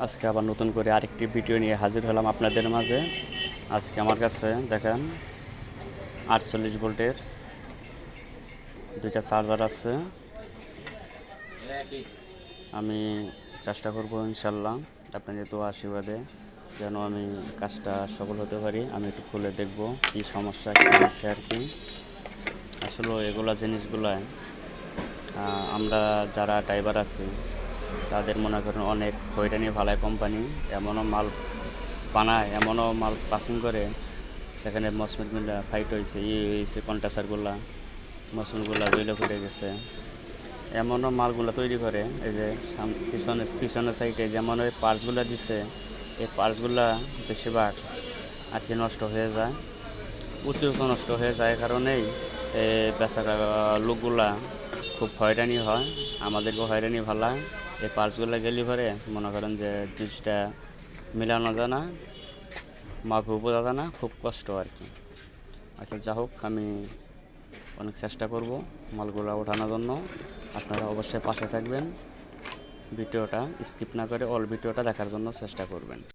আজকে আবার নতুন করে আরেকটি ভিডিও নিয়ে হাজির হলাম আপনাদের মাঝে। আজকে আমার কাছে দেখেন 48 ভোল্টের দুইটা চার্জার আছে। আমি চেষ্টা করব ইনশাল্লাহ আপনাদের দোয়া আশীর্বাদে যেন আমি কাজটা সফল হতে পারি। আমি একটু খুলে দেখব কী সমস্যা কী হয়েছে আর কি। আসলে এগুলা জিনিসগুলো আমরা যারা ড্রাইভার আছি তাদের মনে করেন অনেক হয়রানি ভালায় কোম্পানি এমনও মাল বানায়, এমনও মাল পাসিং করে সেখানে মসমেটগুলো ফাইট হয়েছে, হয়েছে কন্টাসারগুলা মসমেটগুলা জইলে পড়ে গেছে। এমনও মালগুলো তৈরি করে এই যে পিছনের সাইডে যেমন ওই পার্টসগুলো দিছে, এই পার্টসগুলা বেশিরভাগ আর কি নষ্ট হয়ে যায়, অতিরিক্ত নষ্ট হয়ে যায়। কারণেই বেচারা লোকগুলা খুব হয়রানি হয়, আমাদেরকেও হয়রানি ভালা। এই পার্টসগুলো গেলে পরে মনে করেন যে জিনিসটা মিলানো যায় না, মাপে বোঝা যায় না, খুব কষ্ট আর কি। আচ্ছা যা হোক, আমি অনেক চেষ্টা করব মালগুলো ওঠানোর জন্য। আপনারা অবশ্যই পাশে থাকবেন, ভিডিওটা স্কিপ না করে অল ভিডিওটা দেখার জন্য চেষ্টা করবেন।